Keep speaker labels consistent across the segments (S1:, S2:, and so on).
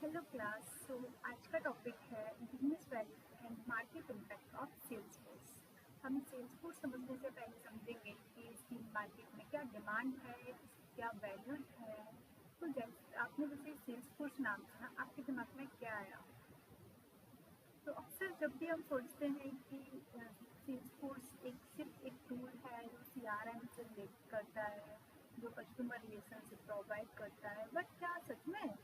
S1: Hello class. आज का topic है business value and market impact of sales force. हम सेल्स फोर्स समझने से पहले समझेंगे कि इसकी मार्केट में क्या डिमांड है, इसकी क्या वैल्यूज है। तो जैसे आपने जैसे सेल्स फोर्स नाम सुना, आपके दिमाग में क्या आया? तो अक्सर जब भी हम सोचते हैं कि सेल्स फोर्स सिर्फ एक टूल है जो CRM से रिलेट करता है, जो कस्टमर रिलेशनशिप प्रोवाइड करता है, बट क्या सच में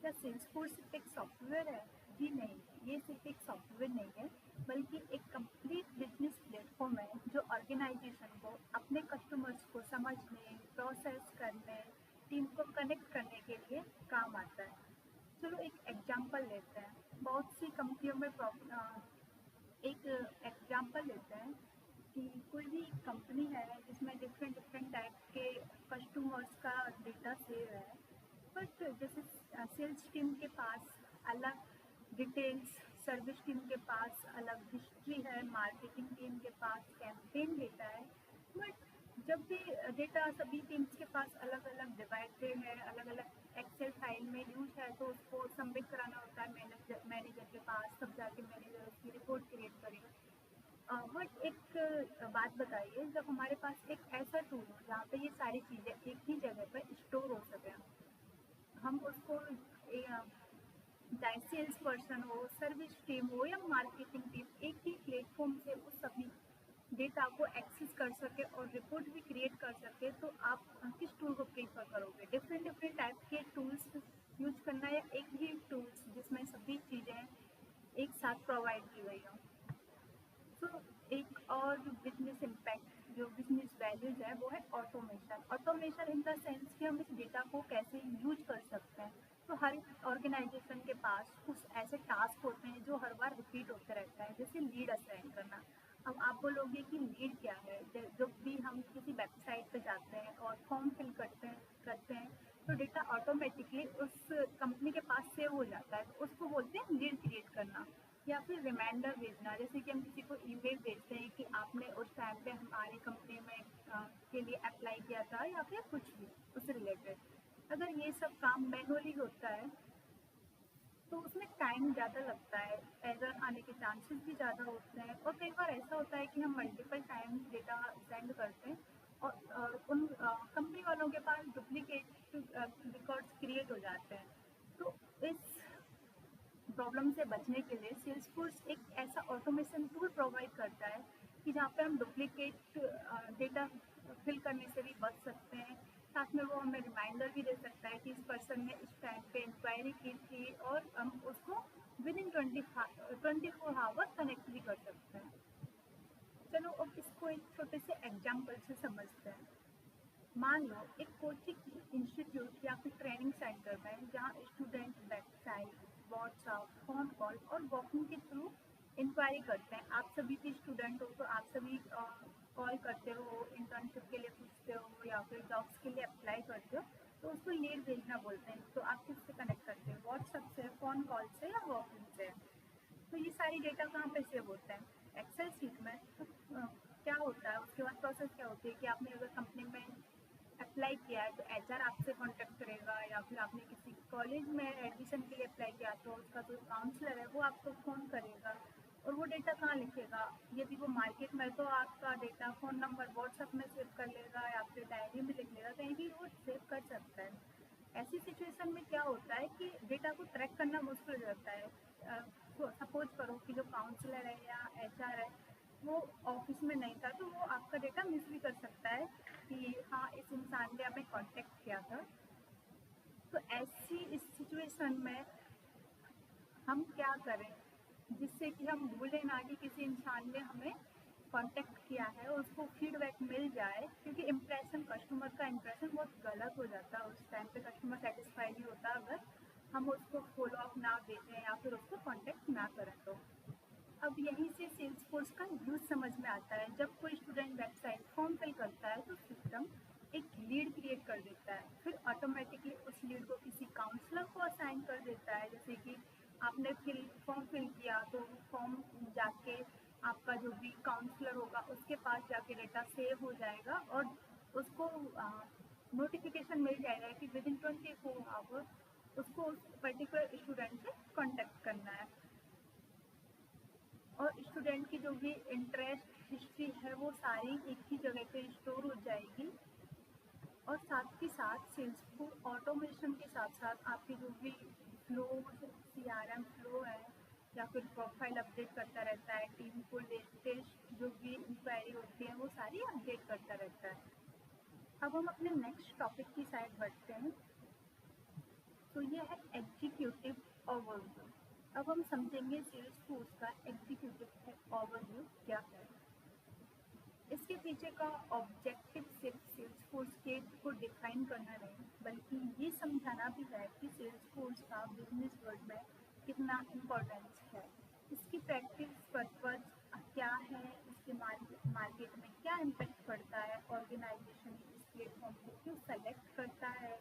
S1: क्या सेल्स फोर्स सिर्फ एक सॉफ्टवेयर है? जी नहीं, ये सिर्फ एक सॉफ्टवेयर नहीं है, बल्कि एक कंप्लीट बिजनेस प्लेटफॉर्म है जो ऑर्गेनाइजेशन को अपने कस्टमर्स को समझने, प्रोसेस करने, टीम को कनेक्ट करने के लिए काम आता है। चलो एक एग्जांपल लेते हैं। बहुत सी कंपनियों में एक एग्जांपल लेते हैं कि कोई भी कंपनी है जिसमें डिफरेंट डिफरेंट टाइप के कस्टमर्स का डेटा सेव है, बट जैसे सेल्स टीम के पास अलग डिटेल्स, सर्विस टीम के पास अलग हिस्ट्री है, मार्केटिंग टीम के पास कैंपेन डेटा है, बट जब भी डेटा सभी टीम्स के पास अलग अलग डिवाइडेड है, अलग अलग एक्सेल फाइल में यूज है, तो उसको सबमिट कराना होता है मैनेजर के पास, तब जाके मैनेजर उसकी रिपोर्ट क्रिएट करेगा। बट एक बात बताइए, जब हमारे पास एक ऐसा टूल हो जहाँ पे ये सारी चीज़ें एक ही जगह पर स्टोर हो सके, हम उसको चाहे सेल्स पर्सन हो, सर्विस टीम हो या मार्केटिंग टीम, एक ही प्लेटफॉर्म से उस सभी डेटा को एक्सेस कर सके और रिपोर्ट भी क्रिएट कर सके, तो आप किस टूल को प्रेफर करोगे? डिफरेंट डिफरेंट टाइप के टूल्स यूज करना या एक ही टूल्स जिसमें सभी चीज़ें एक साथ प्रोवाइड की गई हो? तो एक और बिजनेस इम्पैक्ट, जो बिजनेस वैल्यूज है, वो है automation. Automation in the sense कि हम इस डेटा को कैसे यूज कर सकते हैं। तो हर ऑर्गेनाइजेशन के पास कुछ ऐसे टास्क होते हैं जो हर बार रिपीट होते रहता है, जैसे लीड असाइन करना। अब आप बोलोगे कि लीड क्या है? जब भी हम किसी वेबसाइट पे जाते हैं और फॉर्म फिल करते हैं तो डेटा ऑटोमेटिकली उस कंपनी के पास सेव हो जाता है, तो उसको बोलते हैं लीड क्रिएट करना। या फिर रिमाइंडर भेजना, जैसे कि हम किसी को ईमेल भेजते हैं कि आपने उस टाइम पे हमारी कंपनी में के लिए अप्लाई किया था, या फिर कुछ भी उससे रिलेटेड। अगर ये सब काम मैनुअली होता है तो उसमें टाइम ज़्यादा लगता है, एरर आने के चांसेस भी ज़्यादा होते हैं, और कई बार ऐसा होता है कि हम मल्टीपल टाइम डेटा सेंड करते हैं और उन कंपनी वालों के पास डुप्लीकेट रिकॉर्ड्स क्रिएट हो जाते हैं। तो इस प्रॉब्लम से बचने के लिए सेल्सफोर्स एक ऐसा ऑटोमेशन टूल प्रोवाइड करता है कि जहाँ पे हम डुप्लीकेट डेटा फिल करने से भी बच सकते हैं। साथ में वो हमें रिमाइंडर भी दे सकता है कि इस पर्सन ने इस टाइम पे इंक्वायरी की थी, और हम उसको विद इन 24 आवर कनेक्ट भी कर सकते हैं। चलो अब इसको एक छोटे से एग्जाम्पल से समझते हैं। मान लो एक कोचिंग इंस्टीट्यूट या फिर ट्रेनिंग सेंटर में, जहाँ student website, WhatsApp, phone call और वॉकिंग के थ्रू इंक्वायरी करते हैं। आप सभी भी स्टूडेंट हो तो आप सभी कॉल करते हो, इंटर्नशिप के लिए पूछते हो या फिर जॉब्स के लिए अप्लाई करते हो, तो उसको लीड भेजना बोलते हैं। तो आप किससे कनेक्ट करते हो? व्हाट्सएप से, फ़ोन कॉल से या वॉकिंग से? तो ये सारी डेटा कहाँ पे सेव होता है? एक्सेल शीट में। तो क्या होता है उसके बाद, प्रोसेस क्या होती है कि आपने अगर कंपनी में अप्लाई किया है तो HR आपसे कांटेक्ट करेगा, या फिर आपने किसी कॉलेज में एडमिशन के लिए अप्लाई किया तो उसका जो काउंसलर है वो आपको फ़ोन करेगा, और वो डेटा कहाँ लिखेगा? यदि वो मार्केट में तो आपका डेटा फ़ोन नंबर व्हाट्सएप में सेव कर लेगा, या फिर डायरी में लिख लेगा, कहीं भी वो सेव कर सकता है। ऐसी सिचुएशन में क्या होता है कि डेटा को ट्रैक करना मुश्किल हो जाता है। सपोज करो कि जो काउंसलर है या HR है वो ऑफिस में नहीं था, तो वो आपका डेटा मिस भी कर सकता है कि हाँ, इस इंसान ने हमें कांटेक्ट किया था। तो ऐसी इस सिचुएशन में हम क्या करें जिससे कि हम भूलें ना कि किसी इंसान ने हमें कांटेक्ट किया है, और उसको फीडबैक मिल जाए, क्योंकि इम्प्रेशन, कस्टमर का इम्प्रेशन बहुत गलत हो जाता है उस टाइम पे। कस्टमर सेटिस्फाई नहीं होता अगर हम उसको फॉलो अप ना भेजें या फिर उसको कांटेक्ट ना करें तो। अब यहीं से सेल्सफोर्स का यूज समझ में आता है। जब कोई स्टूडेंट वेबसाइट फॉर्म फिल करता है तो सिस्टम एक लीड क्रिएट कर देता है, फिर ऑटोमेटिकली उस लीड को किसी काउंसलर को असाइन कर देता है। जैसे कि आपने फॉर्म फिल किया तो फॉर्म जाके आपका जो भी काउंसलर होगा उसके पास जाके डेटा सेव हो जाएगा, और उसको नोटिफिकेशन मिल जाएगा कि विद इन 24 आवर उस उसको उस पर्टिकुलर स्टूडेंट से कांटेक्ट करना है, और स्टूडेंट की जो भी इंटरेस्ट हिस्ट्री है वो सारी एक ही जगह पे स्टोर हो जाएगी। और साथ ही साथ सेल्सफोर्स ऑटोमेशन के साथ साथ आपके जो भी फ्लो CRM फ्लो है या फिर प्रोफाइल अपडेट करता रहता है, टीम को लेटेस्ट जो भी इंक्वायरी होती है वो सारी अपडेट करता रहता है। अब हम अपने नेक्स्ट टॉपिक की साइड बढ़ते हैं। तो ये है एग्जीक्यूटिव ओवरव्यू। अब हम समझेंगे सेल्सफोर्स का एग्जीक्यूटिव ओवरव्यू क्या है। इसके पीछे का ऑब्जेक्टिव सिर्फ सेल्सफोर्स के को डिफाइन करना नहीं, बल्कि ये समझाना भी है कि सेल्सफोर्स का बिजनेस वर्ल्ड में कितना इम्पोर्टेंस है, इसकी प्रैक्टिस पर्पज क्या है, इसके मार्केट में क्या इम्पैक्ट पड़ता है, ऑर्गेनाइजेशन इस प्लेटफॉर्म को क्यों सेलेक्ट करता है,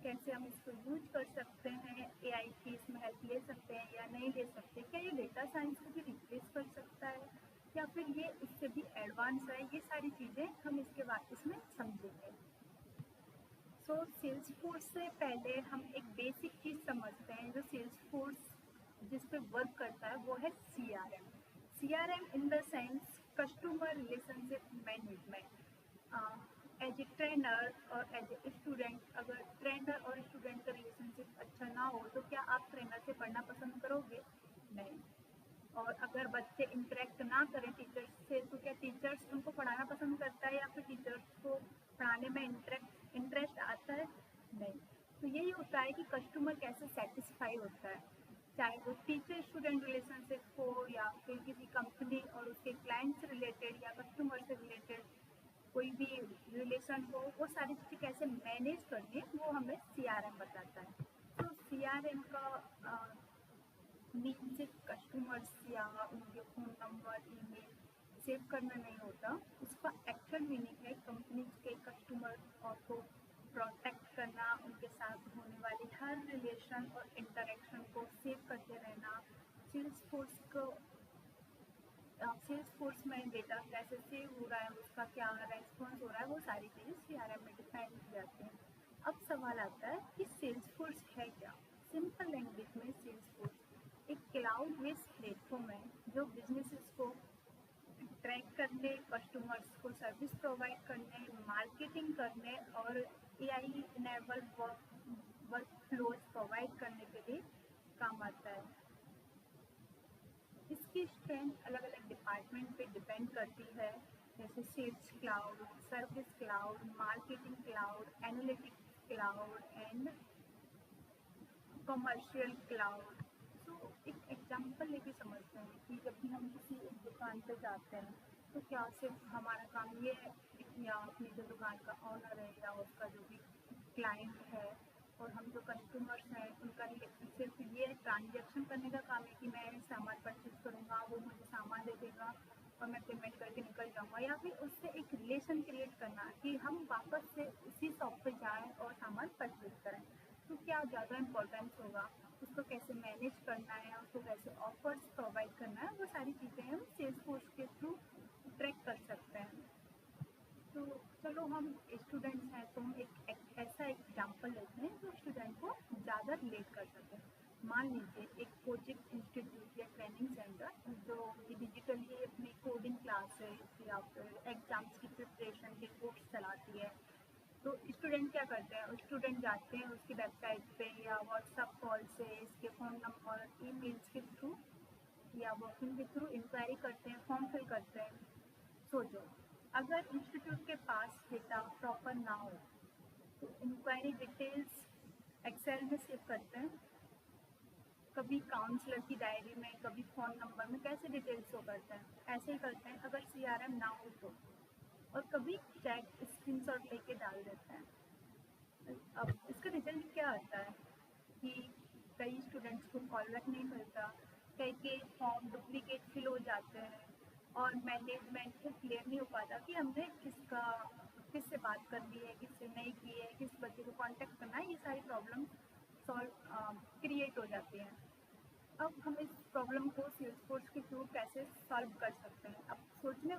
S1: कैसे हम इसको यूज कर सकते हैं, AI की इसमें हेल्प ले सकते हैं या नहीं ले सकते, क्या ये डेटा साइंस को भी रिप्लेस कर सकता है या फिर ये इससे भी एडवांस है, ये सारी चीज़ें हम इसके बाद इसमें समझेंगे। सो सेल्सफोर्स से पहले हम एक बेसिक चीज़ समझते हैं जो सेल्सफोर्स जिस पे वर्क करता है वो है CRM in the sense customer relationship management. As a trainer और एज ए स्टूडेंट, अगर ट्रेनर और स्टूडेंट का रिलेशनशिप अच्छा ना हो तो क्या आप ट्रेनर से पढ़ना पसंद करोगे? नहीं। और अगर बच्चे इंटरेक्ट ना करें टीचर्स से तो क्या टीचर्स उनको पढ़ाना पसंद करता है या फिर टीचर्स को पढ़ाने में इंटरेस्ट आता है? नहीं। तो यही होता है कि कस्टमर कैसे सेटिस्फाई होता है, चाहे वो टीचर स्टूडेंट रिलेशनशिप हो या फिर किसी कंपनी और उसके क्लाइंट से रिलेटेड या कस्टमर से रिलेटेड कोई भी रिलेशन हो, वो सारी चीज़ें कैसे मैनेज करनी है वो हमें CRM बताता है। तो CRM का मीन सिर्फ कस्टमर्स या उनके फ़ोन नंबर ईमेल सेव करना नहीं होता, उसका एक्चुअल मीनिंग है कंपनी के कस्टमर को प्रोटेक्ट करना, उनके साथ होने वाली हर रिलेशन और इंटरेक्शन को सेव करते रहना। सेल्सफोर्स में डेटा कैसे सेव हो रहा है, उसका क्या रेस्पॉन्स हो रहा है, वो सारी चीज़ें CRM में डिफाइन की जाती हैं। अब सवाल आता है कि सेल्सफोर्स है क्या। सिंपल लैंग्वेज में सेल्सफोर्स एक क्लाउड बेस्ड प्लेटफॉर्म है जो बिजनेसेस को ट्रैक करने, कस्टमर्स को सर्विस प्रोवाइड करने, मार्केटिंग करने और AI enable work flows provide करने के लिए काम आता है। इसकी स्ट्रेंथ अलग अलग डिपार्टमेंट पे डिपेंड करती है, जैसे sales cloud, service cloud, marketing cloud, analytics cloud and commercial cloud. तो एक एग्जांपल लेके समझते हैं कि जब भी हम किसी एक दुकान पे जाते हैं तो क्या सिर्फ हमारा काम ये है या अपनी जो दुकान का ऑनर है या उसका जो भी क्लाइंट है और हम जो कस्टमर्स हैं उनका सिर्फ ये ट्रांजैक्शन करने का काम है कि मैं सामान परचेज करूँगा, वो मुझे सामान दे देगा और मैं पेमेंट करके निकल जाऊँगा, या फिर उससे एक रिलेशन क्रिएट करना कि हम वापस से उसी शॉप पे जाएँ और सामान परचेज करें। तो क्या ज़्यादा इम्पोर्टेंस होगा, उसको कैसे मैनेज करना है, उसको कैसे ऑफर्स प्रोवाइड करना है, वो सारी चीज़ें हम सेल्सफोर्स के थ्रू ट्रैक कर सकते हैं। तो चलो हम स्टूडेंट्स हैं तो हम एक ऐसा एग्जाम्पल लेते हैं जो स्टूडेंट को ज़्यादा रिलेट कर सके। मान लीजिए एक कोचिंग इंस्टीट्यूट या ट्रेनिंग सेंटर जो कि डिजिटली अपनी कोडिंग क्लासेस या फिर एग्जाम्स की प्रिपरेशन के कोर्स चलाती है। तो स्टूडेंट क्या करते हैं, स्टूडेंट जाते हैं उसकी वेबसाइट पे या व्हाट्सएप कॉल से इसके फ़ोन नंबर ईमेल्स के थ्रू या वॉकिंग के थ्रू इंक्वायरी करते हैं, फॉर्म फिल करते हैं। सोचो अगर इंस्टीट्यूट के पास डेटा प्रॉपर ना हो तो इंक्वायरी डिटेल्स एक्सेल में सेव करते हैं, कभी काउंसलर की डायरी में, कभी फ़ोन नंबर में, कैसे डिटेल्स शो करते हैं, ऐसे ही करते हैं अगर CRM ना हो तो, और कभी चैट स्क्रीनशॉट लेके डाल देते हैं। अब इसका रिजल्ट क्या आता है कि कई स्टूडेंट्स को कॉल बैक नहीं मिलता, कई के फॉर्म डुप्लीकेट फिल हो जाते हैं और मैनेजमेंट को क्लियर नहीं हो पाता कि हमने किससे बात करनी है, किससे नहीं की है, किस बच्चे को कांटेक्ट करना है, ये सारी प्रॉब्लम क्रिएट हो जाती हैं। अब हम इस प्रॉब्लम को सेल्सफोर्स के थ्रू कैसे सॉल्व कर सकते हैं। अब सोचने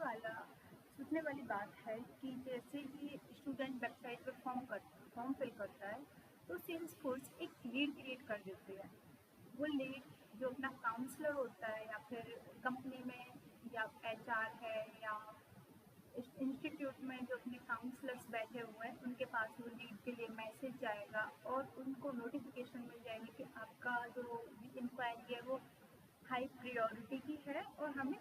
S1: वाली बात है कि जैसे ही स्टूडेंट वेबसाइट पर फॉर्म फिल करता है तो सेल्स फोर्स एक लीड क्रिएट कर देती है। वो लीड जो अपना काउंसलर होता है या फिर कंपनी में या एचआर है या इंस्टीट्यूट में जो अपने काउंसलर्स बैठे हुए हैं उनके पास वो लीड के लिए मैसेज जाएगा और उनको नोटिफिकेशन मिल जाएगी कि आपका जो इंक्वायरी है वो हाई प्रायोरिटी की है और हमें